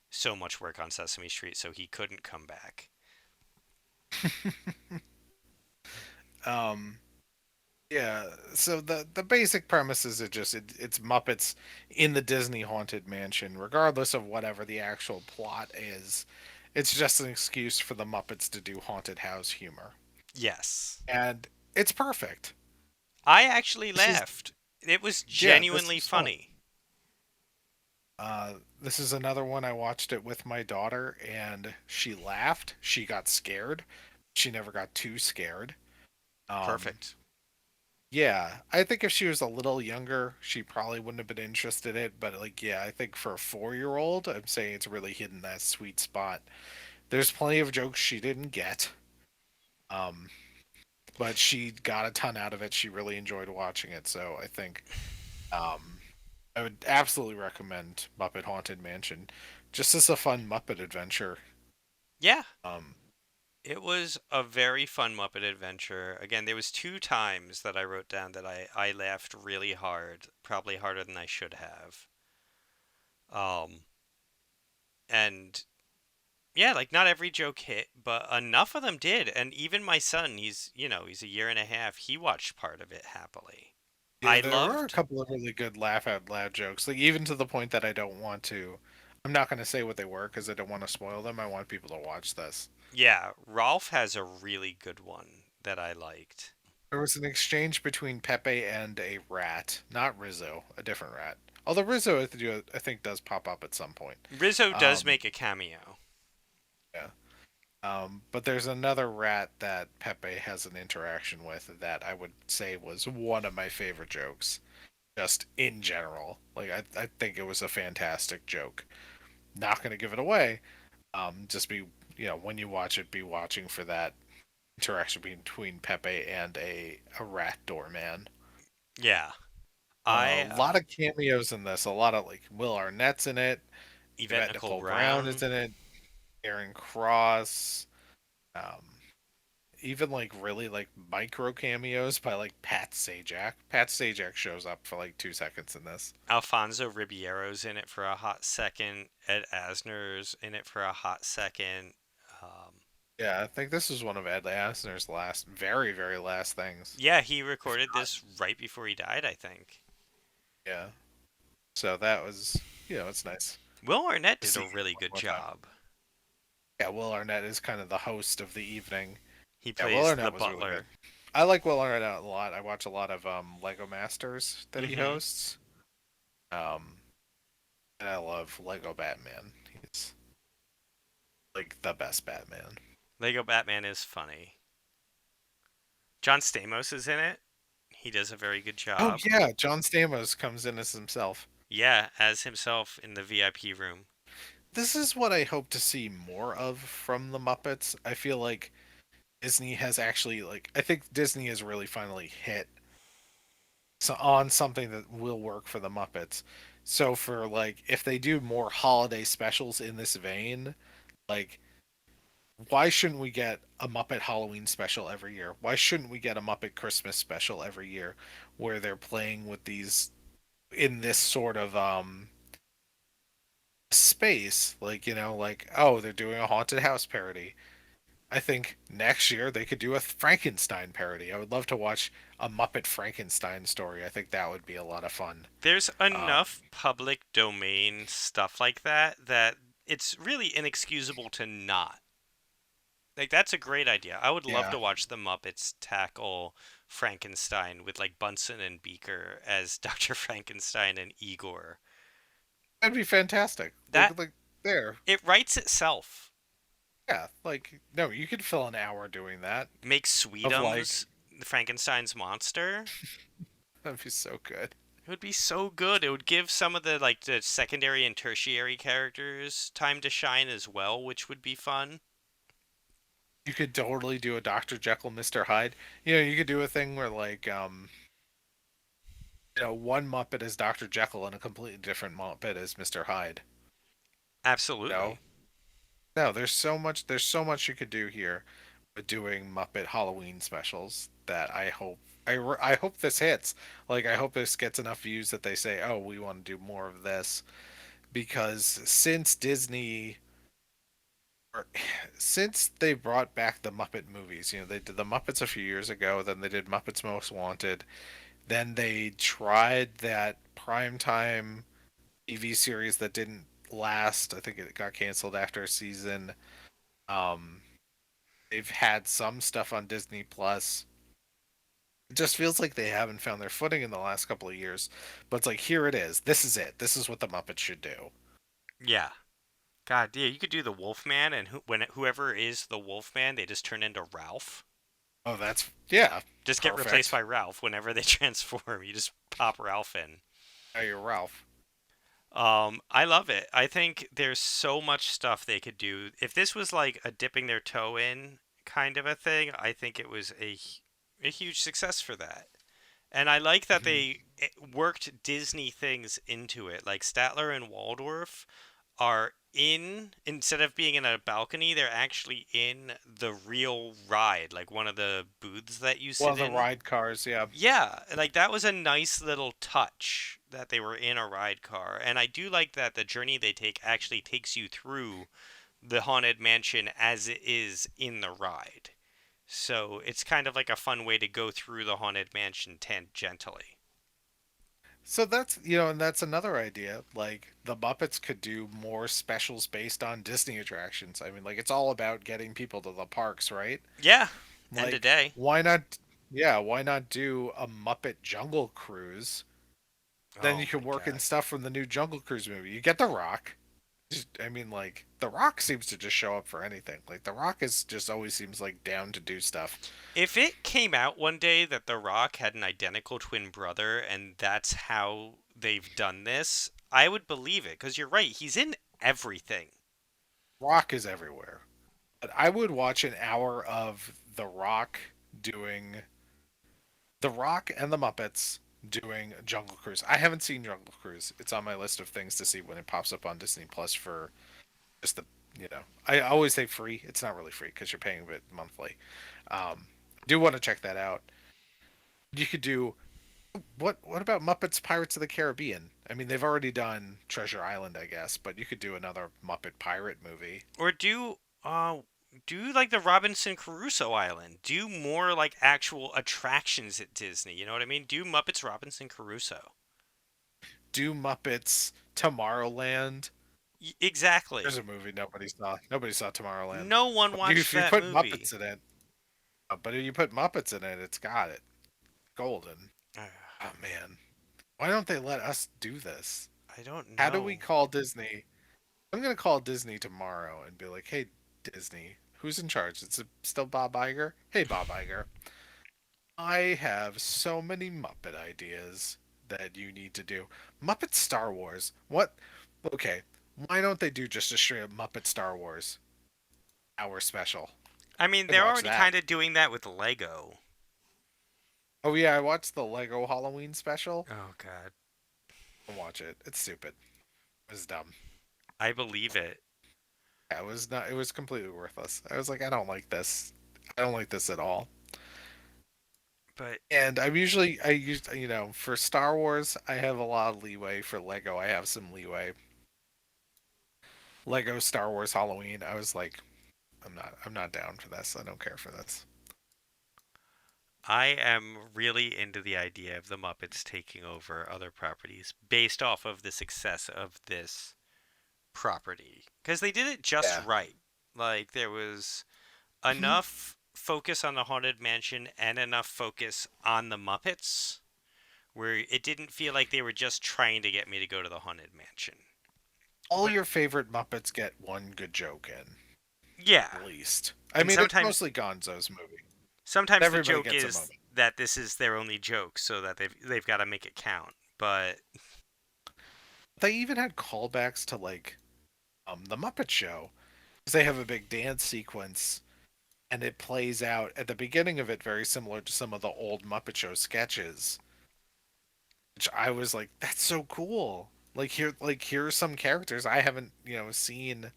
so much work on Sesame Street, so he couldn't come back.
um Yeah, so the basic premises are just it's Muppets in the Disney haunted mansion, regardless of whatever the actual plot is. It's just an excuse for the Muppets to do haunted house humor,
Yes.
and it's perfect.
I actually
This is
laughed. It was
yeah, this
genuinely
is fun.
funny.
This is another one I watched it with my daughter, and she laughed. She got scared. She never got too scared. Um,
Perfect.
Yeah, I think if she was a little younger, she probably wouldn't have been interested in it. But like, yeah, I think for a 4-year-old, I'm saying it's really hitting that sweet spot. There's plenty of jokes she didn't get, um, but she got a ton out of it. She really enjoyed watching it. So I think um, I would absolutely recommend Muppet Haunted Mansion, just as a fun Muppet adventure.
Yeah,
Um,
it was a very fun Muppet adventure. Again, there was two times that I wrote down that I laughed really hard, probably harder than I should have. Um, and yeah, like not every joke hit, but enough of them did. And even my son, he's a year and a half, he watched part of it happily.
yeah,
I
there were a
loved,
couple of really good laugh out loud jokes, like even to the point that I don't want to. I'm not going to say what they were because I don't want to spoil them. I want people to watch this.
yeah, Rolf has a really good one that I liked.
There was an exchange between Pepe and a rat, not Rizzo, a different rat. Although Rizzo, I think, does pop up at some point.
Rizzo does
Um,
make a cameo.
yeah. But there's another rat that Pepe has an interaction with that I would say was one of my favorite jokes, just in general. Like I think it was a fantastic joke. Not gonna give it away. Just be when you watch it, be watching for that interaction between Pepe and a rat doorman.
Yeah,
A
I
lot of cameos in this. A lot of like Will Arnett's in it.
Yvette
Yvette
Nicole
Nicole Brown is
Brown.
in it. Aaron Cross. Um, Even like really like micro cameos by like Pat Sajak. Pat Sajak shows up for like 2 seconds in this.
Alfonso Ribiero's in it for a hot second. Ed Asner's in it for a hot second. Um,
Yeah, I think this was one of Ed Asner's last, very very last things.
yeah, he
If
recorded
not,
this right before he died, I think.
yeah. So that was it's nice
Will Arnett
to
did a
see him
really
one
good
more time.
job.
Yeah, Will Arnett is kind of the host of the evening.
He
Yeah, Will
plays the
Arnett was really good.
butler.
I like Will Arnett a lot. I watch a lot of Lego Masters that he
Mm-hmm.
hosts. Um, and I love Lego Batman. He's like the best Batman.
Lego Batman is funny. John Stamos is in it. He does a very good
Oh
job.
yeah, John Stamos comes in as himself.
Yeah, as himself in the VIP room.
This is what I hope to see more of from the Muppets. I feel like Disney has actually like I think Disney has really finally hit on something that will work for the Muppets. So for like if they do more holiday specials in this vein, like why shouldn't we get a Muppet Halloween special every year? Why shouldn't we get a Muppet Christmas special every year where they're playing with these in this sort of space like like oh they're doing a haunted house parody. I think next year they could do a Frankenstein parody. I would love to watch a Muppet Frankenstein story. I think that would be a lot of fun.
There's
Um,
enough public domain stuff like that that it's really inexcusable to not. Like that's a great idea. I would love
yeah,
to watch the Muppets tackle Frankenstein with like Bunsen and Beaker as Dr. Frankenstein and Igor.
that'd be fantastic.
That
Like there,
it writes itself.
yeah. Like no, you could fill an hour doing that.
Make
Of like
Sweetums Frankenstein's monster.
that'd be so good.
It would be so good. It would give some of the like the secondary and tertiary characters time to shine as well, which would be fun.
You could totally do a Dr. Jekyll, Mr. Hyde. You could do a thing where like one Muppet is Dr. Jekyll and a completely different Muppet is Mr. Hyde. No,
Absolutely.
no. There's so much you could do here with doing Muppet Halloween specials that I hope. I hope this hits. Like I hope this gets enough views that they say, "Oh, we want to do more of this." Because since Disney or since they brought back the Muppet movies, they did the Muppets a few years ago, then they did Muppets Most Wanted, then they tried that primetime TV series that didn't last. I think it got canceled after a season. Um, they've had some stuff on Disney Plus. It just feels like they haven't found their footing in the last couple of years. But it's like here it is. This is it. This is what the Muppets should do.
Yeah. God, yeah, you could do the Wolfman, and whoever is the Wolfman, they just turn into Ralph.
Oh, that's yeah,
Just get replaced
perfect.
by Ralph whenever they transform. You just pop Ralph in.
Now you're Ralph.
I love it. I think there's so much stuff they could do. If this was like a dipping their toe in kind of a thing, I think it was a huge success for that. And I like that
Hmm.
they worked Disney things into it. Like Statler and Waldorf are in, instead of being in a balcony, they're actually in the real ride, like one of the booths that you
One
sit
of the
in.
ride cars, yeah.
Yeah, like that was a nice little touch that they were in a ride car. And I do like that the journey they take actually takes you through the Haunted Mansion as it is in the ride. So it's kind of like a fun way to go through the Haunted Mansion tangentially.
So that's and that's another idea. Like the Muppets could do more specials based on Disney attractions. I mean, like it's all about getting people to the parks, right?
Yeah, end of
Like,
day.
why not? Yeah, why not do a Muppet Jungle Cruise? Then
Oh
you
my
can work in
god.
stuff from the new Jungle Cruise movie. You get The Rock. I mean, like The Rock seems to just show up for anything. Like The Rock is just always seems like down to do stuff.
If it came out one day that The Rock had an identical twin brother and that's how they've done this, I would believe it because you're right, he's in everything.
Rock is everywhere. But I would watch an hour of doing The Rock and the Muppets doing Jungle Cruise. I haven't seen Jungle Cruise. It's on my list of things to see when it pops up on Disney Plus for just I always say free. It's not really free because you're paying it monthly. Do want to check that out. You could do what about Muppets Pirates of the Caribbean? I mean, they've already done Treasure Island, I guess, but you could do another Muppet pirate movie.
Or do like the Robinson Crusoe Island. Do more like actual attractions at Disney. You know what I mean? Do Muppets Robinson Crusoe.
Do Muppets Tomorrowland. There's
Exactly.
a movie nobody saw. Nobody saw Tomorrowland.
No one
But you,
watched
if you
that
put
movie.
Muppets in it, But if you put Muppets in it, it's got it. Golden. Oh man. Why don't they let us do this?
I don't
How do we
know.
call Disney? I'm gonna call Disney tomorrow and be like, "Hey, Disney, who's in charge? It's still Bob Iger. Hey, Bob Iger, I have so many Muppet ideas that you need to do. Muppet Star Wars. What? Okay, why don't they do just a straight up Muppet Star Wars hour special?
I mean,
I'd
they're
watch
already
that.
kind of doing that with Lego.
Oh yeah, I watched the Lego Halloween special.
Oh God,
I'll watch it. It's stupid. It was dumb.
I believe it.
Yeah, it was not. It was completely worthless. I was like, I don't like this. I don't like this at all.
But
And I use, for Star Wars, I have a lot of leeway. For Lego, I have some leeway. Lego Star Wars Halloween, I was like, I'm not down for this. I don't care for this.
I am really into the idea of the Muppets taking over other properties based off of the success of this property. Because they did it just
Yeah.
right. Like, there was
Mhm.
enough focus on the Haunted Mansion and enough focus on the Muppets where it didn't feel like they were just trying to get me to go to the Haunted Mansion.
All
But
your favorite Muppets get one good joke in,
yeah,
at least. I
and
mean, it's mostly Gonzo's movie.
sometimes the
Everybody
joke
gets a
is
moment.
that this is their only joke, so that they've got to make it count. But
They even had callbacks to like the Muppet Show because they have a big dance sequence and it plays out at the beginning of it very similar to some of the old Muppet Show sketches, which I was like, that's so cool. Here are some characters I haven't seen.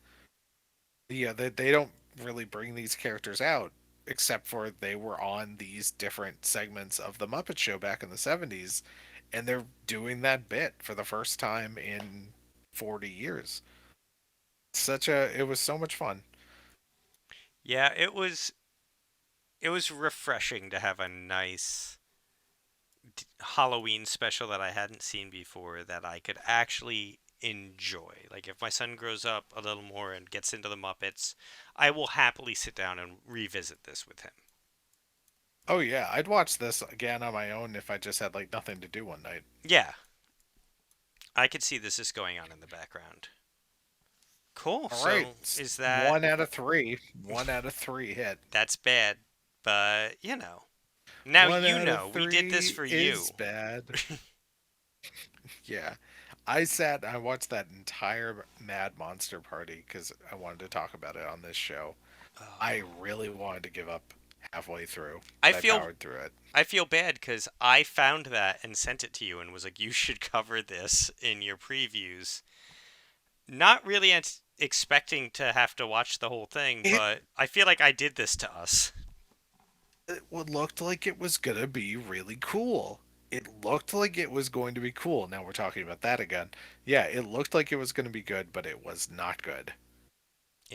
Yeah, they don't really bring these characters out except for they were on these different segments of the Muppet Show back in the 70s, and they're doing that bit for the first time in 40 years. It was so much fun.
yeah, it was refreshing to have a nice Halloween special that I hadn't seen before that I could actually enjoy. Like if my son grows up a little more and gets into the Muppets, I will happily sit down and revisit this with him.
Oh yeah, I'd watch this again on my own if I just had like nothing to do one night.
Yeah, I could see this is going on in the background. Cool.
All right,
So is that
one out of three. One out of three hit.
that's bad, but now
One out of
we did this
three
for
is
you.
bad. Yeah. I watched that entire Mad Monster Party because I wanted to talk about it on this show. I
Oh.
really wanted to give up halfway through,
I
but I
feel
powered through it.
I feel bad because I found that and sent it to you and was like, you should cover this in your previews. Not really expecting to have to watch the whole thing,
It,
but I feel like I did this to us.
it looked like it was going to be really cool. It looked like it was going to be cool. Now we're talking about that again. Yeah, it looked like it was going to be good, but it was not good.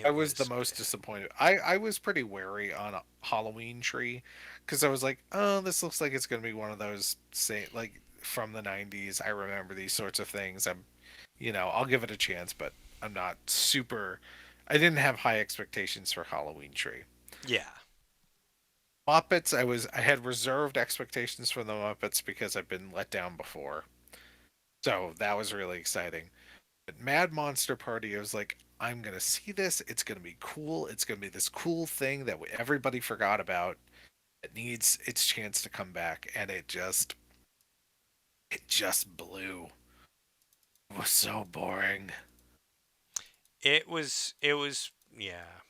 I
It
was the
was
most
bad.
disappointed. I was pretty wary on a Halloween Tree because I was like, oh, this looks like it's going to be one of those say like from the 90s. I remember these sorts of things. I'll give it a chance, but I'm not super. I didn't have high expectations for Halloween Tree.
Yeah.
Muppets, I had reserved expectations for the Muppets because I've been let down before. So that was really exciting. But Mad Monster Party, I was like, I'm gonna see this. It's gonna be cool. It's gonna be this cool thing that everybody forgot about. It needs its chance to come back, and it just blew. It was so boring.
It was yeah.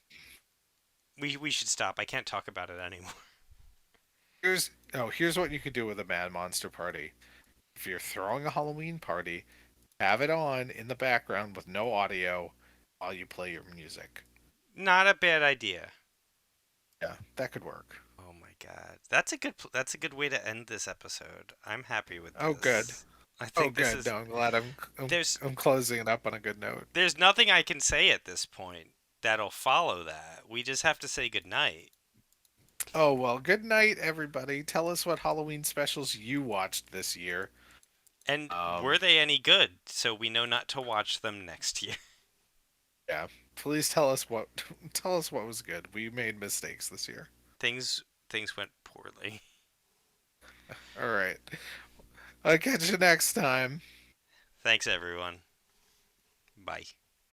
We should stop. I can't talk about it anymore.
Here's what you could do with a Mad Monster Party. If you're throwing a Halloween party, have it on in the background with no audio while you play your music.
Not a bad idea.
Yeah, that could work.
Oh my god. That's a good way to end this episode. I'm happy with
Oh, good.
this. I
Oh,
think this
good.
is
No, I'm glad
there's
I'm closing it up on a good note.
there's nothing I can say at this point that'll follow that. We just have to say goodnight.
Oh, well, good night, everybody. Tell us what Halloween specials you watched this year.
And were
Um,
they any good? So we know not to watch them next year.
yeah. Please tell us what tell us what was good. We made mistakes this year.
Things things went poorly.
All right. I'll catch you next time.
Thanks, everyone. Bye.